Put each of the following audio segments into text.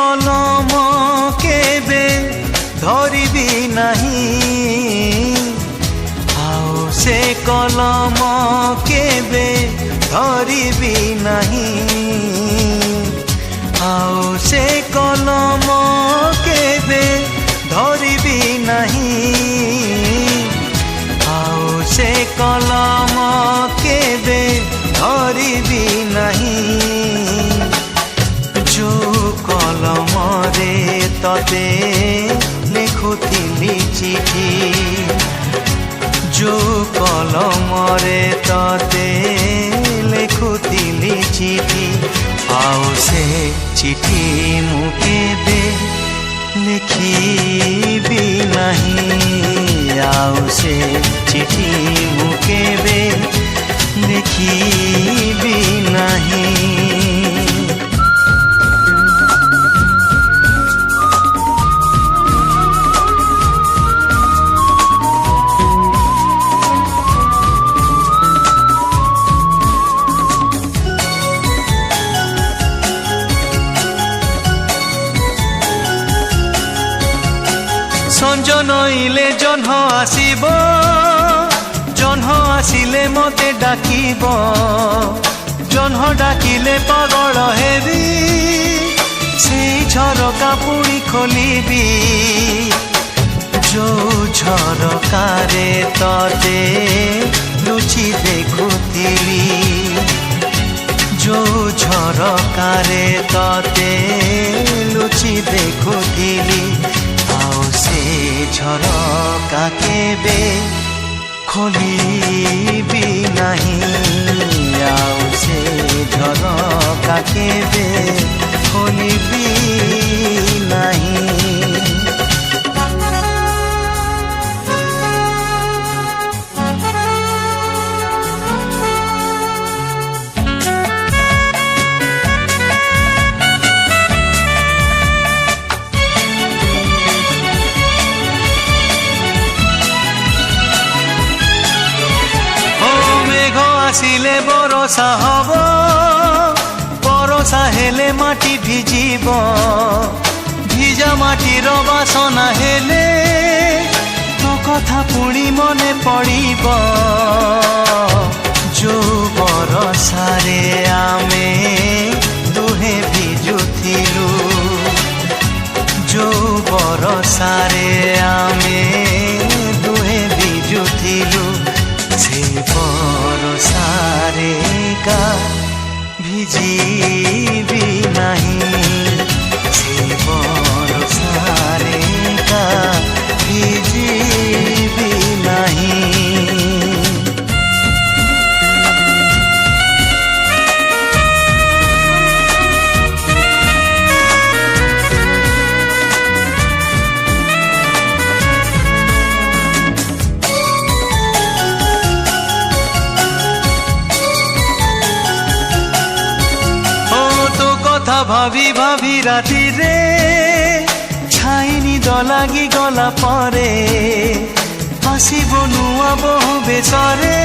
कलम केबे धरिबी नहीं आओ से कलम केबे धरिबी नहीं आओ से कलम केबे धरिबी नहीं आओ से कलम केबे धरिबी नहीं जो कलम रे तते लिखुथिली चिठी जो कलम रे तते लिखुथिली चिठी आओ से चिठी मु केबे लिखिबी नहीं आओ से चिठी मु केबे लिखिबी नहीं संज नईले जह्न आसिब जह्न आसिले मते डाकिब जह्न डाकिले पागल हेबी से झरका पुणी खोलिबी जो झरकारे तते लुचि देखुथिली जो झरकारे तते लुचि देखुथिली आओ से झरका केबे खोलिबी नहीं आओ से झरका केबे खोलिबी नहीं आसिले बरसा हब बरसा हेले माटी भिजिब भिजा माटीर बासना हेले तो कथा पुणी मने पड़िब जो बरसारे आमे दुहे भिजुथिलु जो बरसारे आमे दुहे भिजुथिलु से बरसारे का भिजिबी नहीं से बरसारे का भिजिबी नहीं भाभी भाभी राती रे छाइनी दलागी गला परे आसिब नुआ बहु बेसरे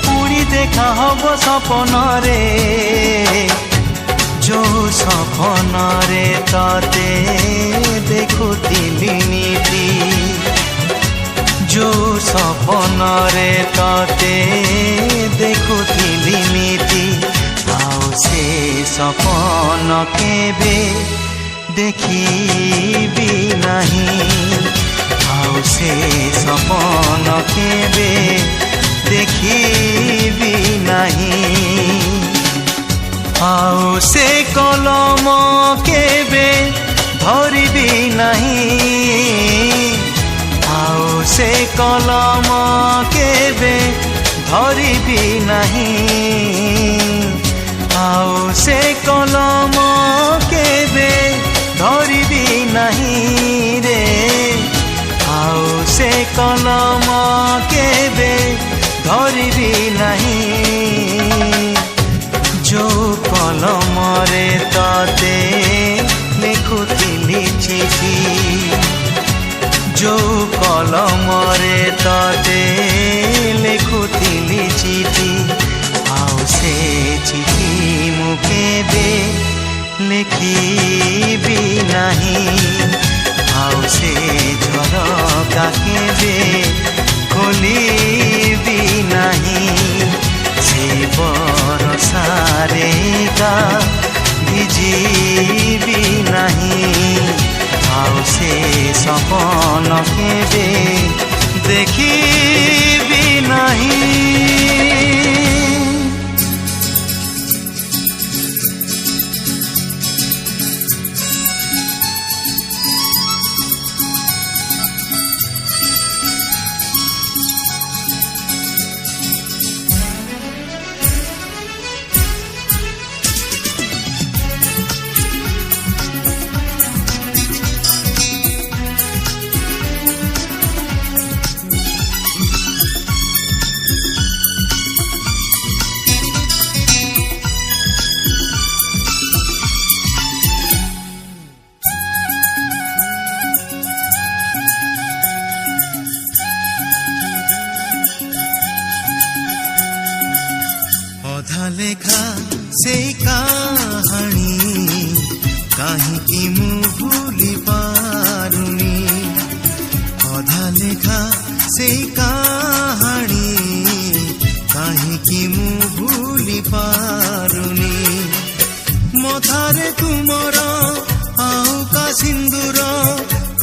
पुणी देखा हब सपन रे जो सपन रे तते देखुथिली नीति जो सपन रे तते देखुथिली नीति आओ से सपन केबे देखिबी नहीं आओ से सपन केबे देखिबी नहीं आओ से कलम केबे धरिबी नहीं आओ से कलम केबे धरिबी नहीं आओ से कलम केबे धरिबी नहीं रे आओ से कलम केबे धरिबी नहीं जो कलम रे तते लिखुथिली चिठी जो कलम रे तते लिखुथिली चिठी आओ से चिठी मु केबे ଲେଖିବି ନାହିଁ ଆଉ ସେ ଝରକା କେବେ ଖୋଲିବି ନାହିଁ ସେ ବରଷାରେ ଗା ଭିଜିବି ନାହିଁ ଆଉ ସେ ସପନ କେବେ ଦେଖିବି ନାହିଁ। ଅଧା ଲେଖା ସେଇ କାହାଣୀ କାହିଁକି ମୁଁ ଭୁଲି ପାରୁନି ଅଧା ଲେଖା ସେଇ କାହାଣୀ କାହିଁକି ମୁଁ ଭୁଲି ପାରୁନି ମଥାରେ ତୁମର ଆଉ କା ସିନ୍ଦୁର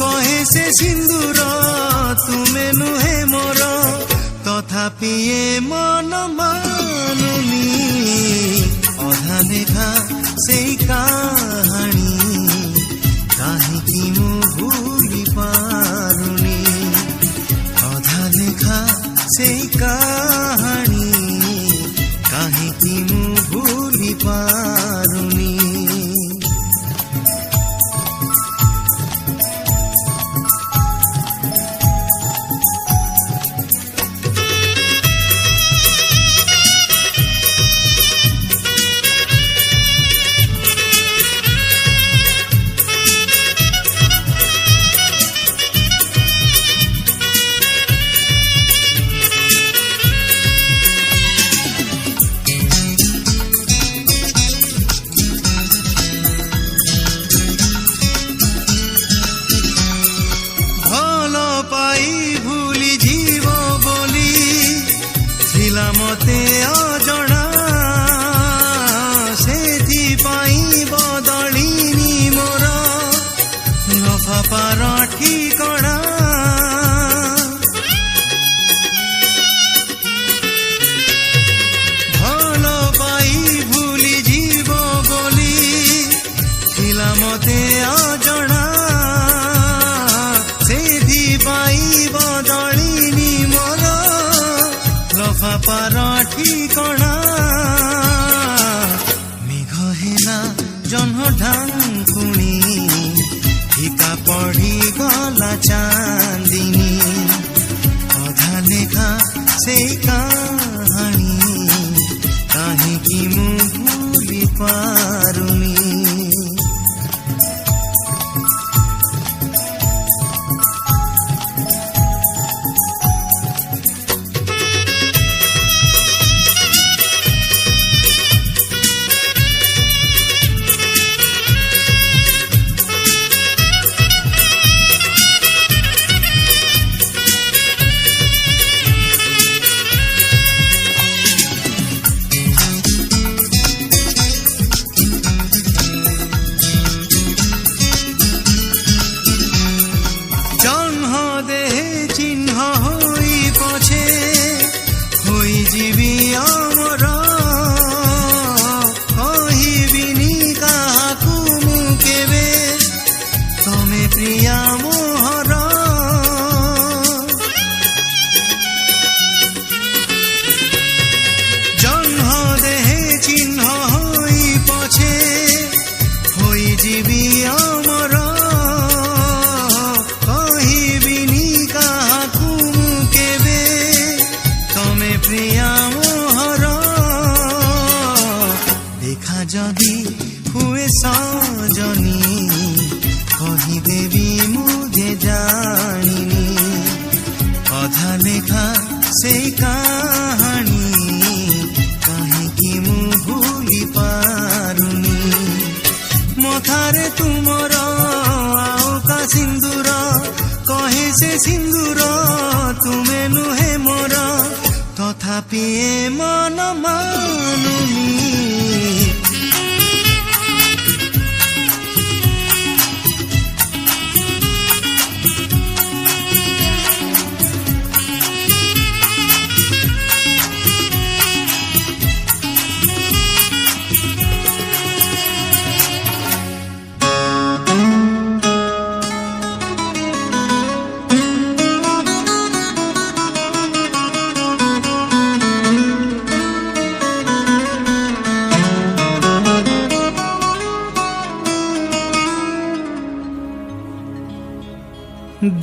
କହେ ସେ ସିନ୍ଦୁର ତୁମେ ନୁହେଁ ମୋର ତଥାପି ଏ ମନ ମାନୁନି ଅଧା ଲେଖା ସେଇ କାହାଣୀ କାହିଁକି ମୁଁ ଭୁଲି ପାରୁନି ଅଧା ଲେଖା ସେଇ କାହାଣୀ କାହିଁକି ମୁଁ ଭୁଲି ପାରୁନି। ମତେ ଅଜଣା ସେଥିପାଇଁ ବଦଳିନି ମୋର ଲଫାପାର ଠିକଣା ଭଲ ପାଇ ଭୁଲି ଯିବ ବୋଲି ଥିଲା ମତେ ଅଜଣା ସେଥିପାଇଁ ବଦଳିନି ମୋର ଲଫାପାର ଠିକଣା মেঘ হেলা জহ্ন ঢাঙ্কুনি ফিকা পড়ি গলা চাঁদিনী অধা লেখা সেই কাহাণী কাহিঁকি ମୁଁ ভুলি পারুনি। ଯିବି ଆମର କହିବିନି କାହାକୁ ମୁଁ କେବେ ତମେ ପ୍ରିୟା ମୋହର ଜହ୍ନ ଦେହେ ଚିହ୍ନ ହୋଇ ପଛେ ହୋଇଯିବି ଆମର କହିବିନି କାହାକୁ ମୁଁ କେବେ ତମେ ପ୍ରିୟା ମୋହର দেখা যদি ହୁଏ ସଜনী କହିଦେବି ମୁଁ ଯେ ଜାଣିନି ଅଧା ଲେଖା ସେଇ କାହାଣୀ କାହିଁକି ମୁଁ ଭୁଲି ପାରୁନି दूर तुमे नुहे मोर तथापि मन मानुनी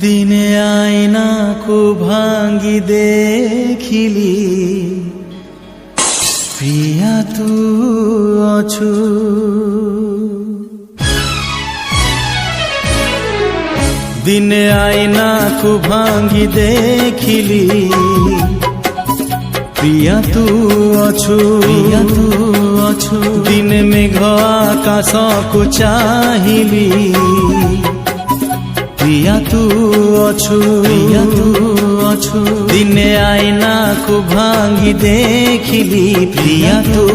दिने आईना को भांगी देखिली प्रिया तू अछु दिने आईना को भांगी देखिली प्रिया तू अछु दिन मेघ आकाश को चाहिली प्रिया तू अछु दिने आईना को भांगी देखिली प्रिया तू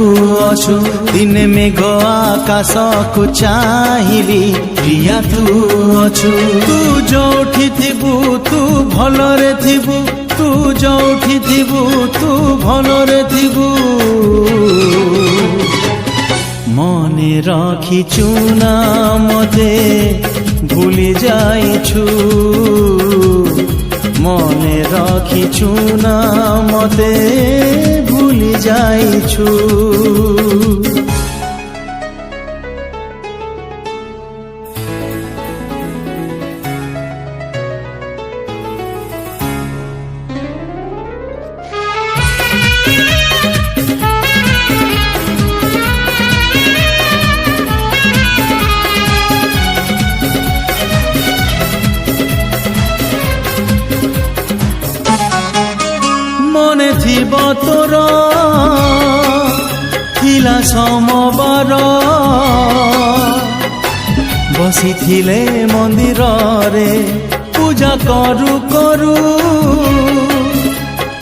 अछु दिन मेघ आकाश को चाहिली प्रिया तू अछु तू जोठी थिबु तू भलरे थिबु तू जोठी थिबु तू भलरे थिबु मने रखिछु ना मते भूली जाइछु मने रखिछु ना मते भूली जाइछु मने थिब तोर थिला समबार बसी थिले मंदिर रे पूजा करू करू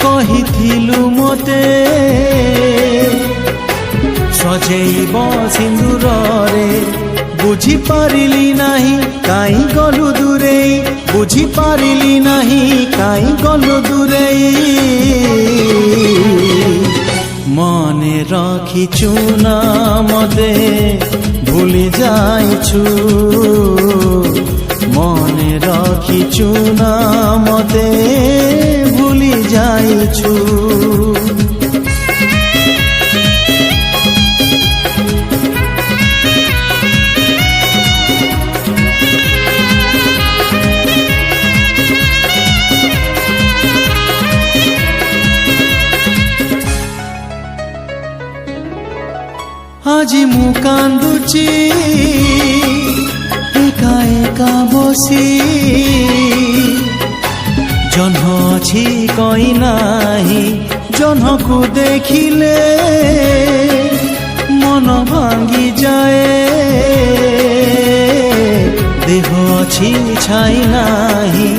कहिथिलु मते सजेइब सिंदूर रे बुझी पारिली नाही काई गलु दूरेई बुझी पारिली नाही काई गलु दूरेई मने रखिछु ना मते भूली जाइछु मने रखिछु ना मते भूली जाइछु আজি মু কান্দুচি একা একা বসি জহ্ন ଅଛି কই নাহি জহ্নকু দেখিলে মন ভাঙ্গি যায় দেহ ଅଛି ছাই নাহি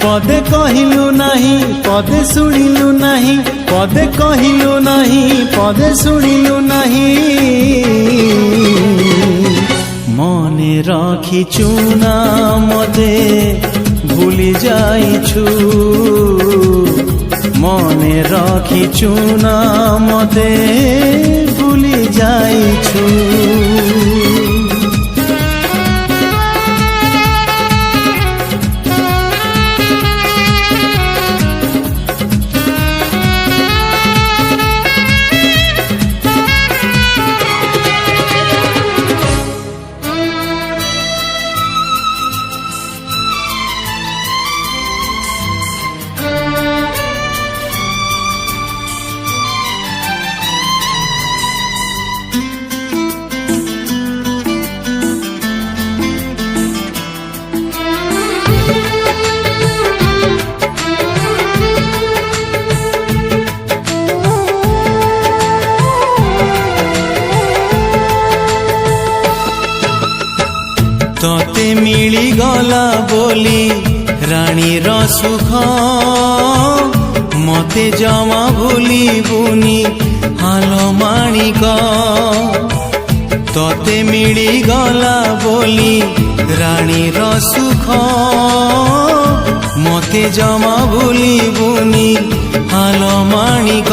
पदे कहिलु नाही पदे सुनिलु नाही पदे कहिलु नाही पदे सुनिलु नाही मने रखिछु ना मते भूली जाइछु मने रखिछु ना मते भूली जाइछु तोते मिली गला बोली राणीर सुख मते जमा भूलिबुनी हालो माणिक तते मिली गला बोली राणीर सुख मते जमा भूलिबुनी हालो माणिक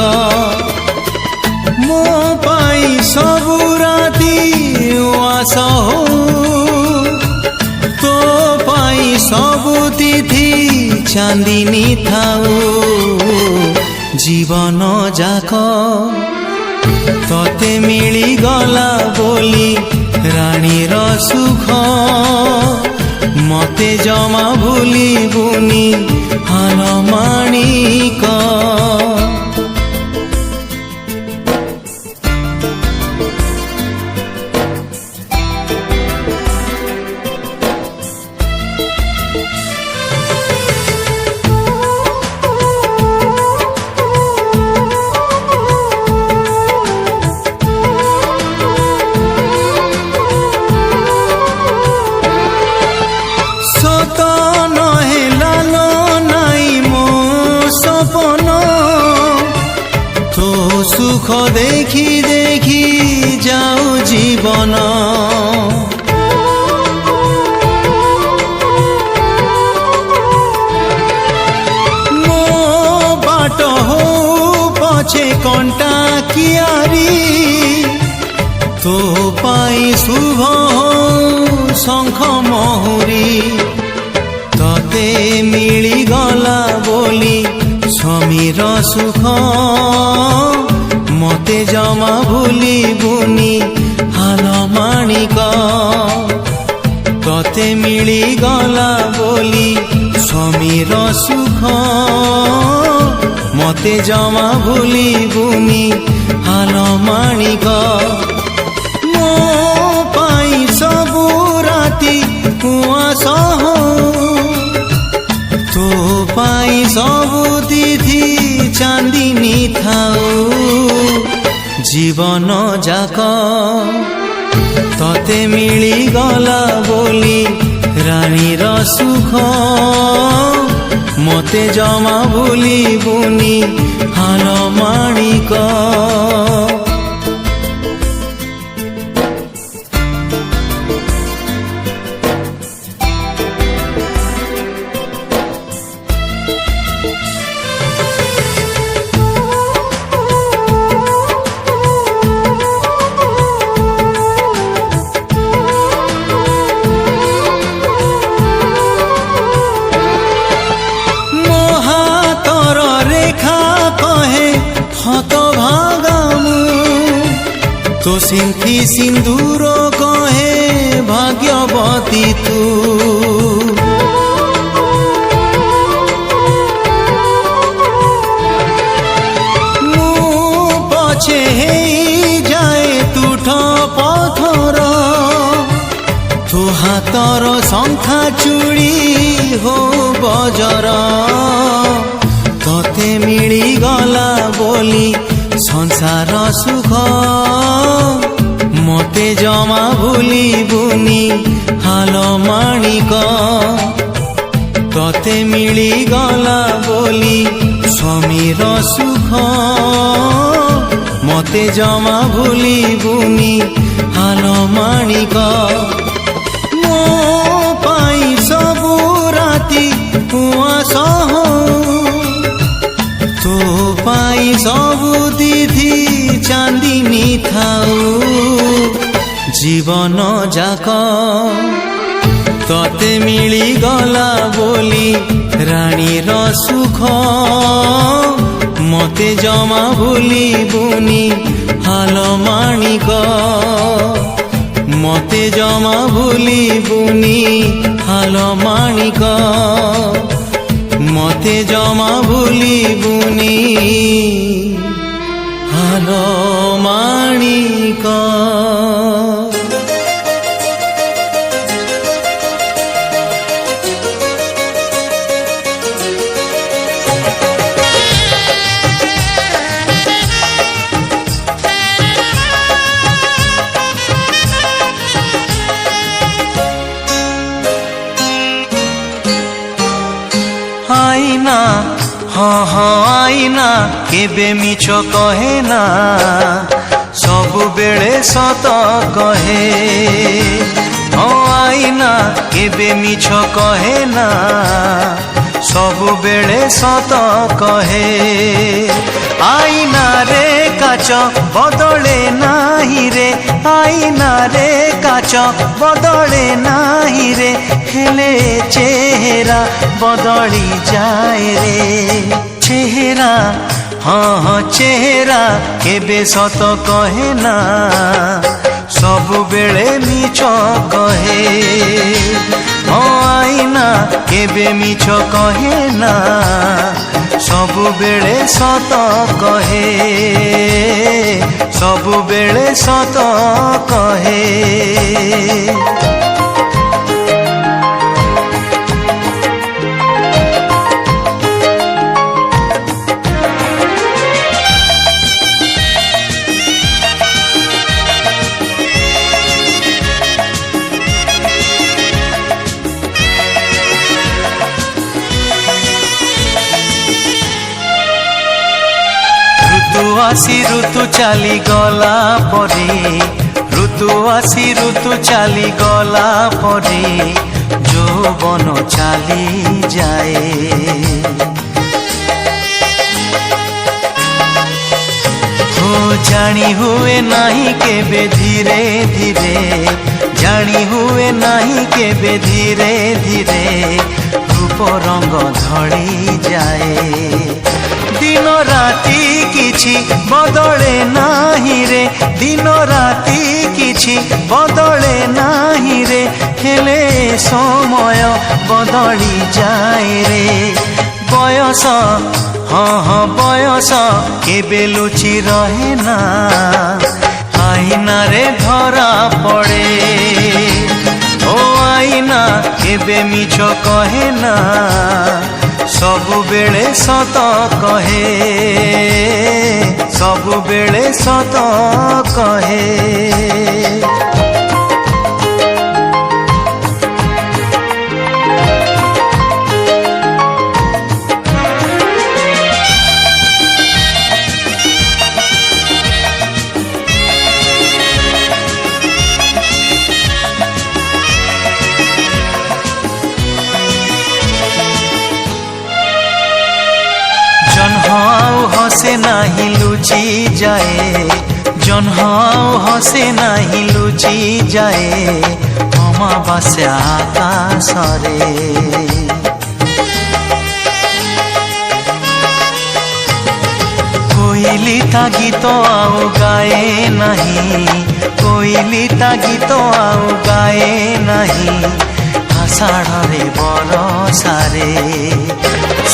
मो पाई सबु राती उआस हो तो पाई सबु तिथि चांदिनी थाऊ जीवन जाक तते मिली गला बोली राणीर सुख मते जमा भूलिबुनी हालो माणिक सुख देखी देखी जाऊ जीवन मो बाट हो पछे कंटा कियारी तो पाई शुभ शंख महुरी तते मिली गला बोली स्वामीर सुख मते जमा भूलिबुनी हालो माणिक तते मिली गला बोली स्वामीर सुख मते जमा भूलिबुनी हालो माणिक मो पाई सबु राती उआस हो तो पाई सबु तिथि चांदिनी थाऊ जीवन जाक तते मिली गला बोली राणीर सुख मते जमा भूलिबुनी हालो माणिक तो सिंथी सिंदूर कहे भाग्यवती तू मु पछे जाए तुठ पथर तू हाथर शंखा चूड़ी हो बजर तते मिली गला बोली संसार सुख मते जमा भूलिबुनी हालो माणिक तते मिली गला बोली स्वामीर सुख मते जमा भूलिबुनी हालो माणिक मो पाई सबु राती उआस हो तो पाई सबु तिथि चांदिनी थाऊ जीवन जाक तते मिली गला बोली राणीर सुख मते जमा भूलिबुनी हालो माणिक मते जमा भूलिबुनी हालो माणिक मते जमा भूलिबुनी हालो माणिक हाँ हाँ आईना केबे मिछ कहे ना सबु बेले सत कहे हाँ आईना केबे मिछ कहे ना सबु बेले सत कहे आईना रे काच बदले नाही रे आईना रे काच बदले नाही रे हेले चेहरा बदली जाए रे चेहरा हाँ हाँ चेहरा केबे सत कहे ना सबु बेले मिछ कहे हाँ आईना केबे मिछ कहे ना सबु बेले सत कहे सबु बेले सत कहे ऋतु आसी ऋतु चली गला परे ऋतु आसी ऋतु चली गला परे যৌবন चली जाए हो जानी हुए नहीं केबे धीरे धीरे जानी हुए नहीं केबे धीरे धीरे रूप रंग धड़ी जाए दिन राति किछि बदले नाही रे दिन राति किछि बदले नाही रे हेले समय बदली जाए रे बयस हाँ हाँ बयस केबे लुचि रहे ना आईना रे धरा पड़े ओ आईना केबे मिछ कहे ना सबु बेले सत कहे सबु बेले सत कहे जन्हाओ हसे नाही लुचि जाए जन्हाओ हसे नाही लुचि जाए अमावास्या आकाश रे कोइली ता गीत आउ गाए नहीं कोइली ता गीत आउ गाए नहीं आषाढ़ रे बरसा रे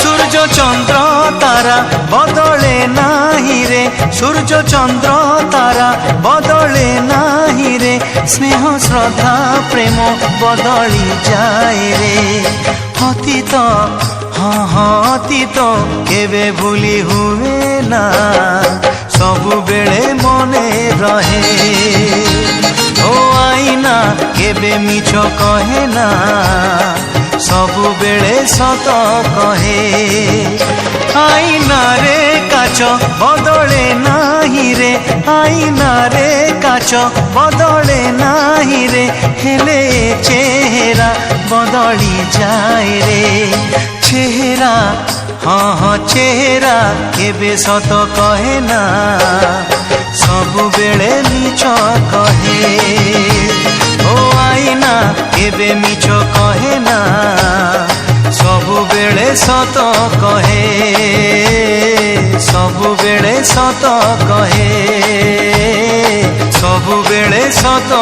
सूर्य चंद्र तारा बदले नाही रे सूर्य चंद्र तारा बदले नाही रे स्नेह श्रद्धा प्रेम बदली जाए रे अतीत हाँ हाँ अतीत केबे भूली हुए ना सबु बेले मने रहे ओ आईना केबे मिछ कहे ना सबु बेले सत कहे आईना रे काच बदले नाही रे आईना रे काच बदले नाही रे हेले चेहरा बदली जाए रे चेहरा हाँ हाँ चेहरा केबे सत कहे ना सबु बेले मिछ कहे ओ आईना केबे मिछ कहे ना सबु बेले सत कहे सबु बेले सत कहे सबु बेले सत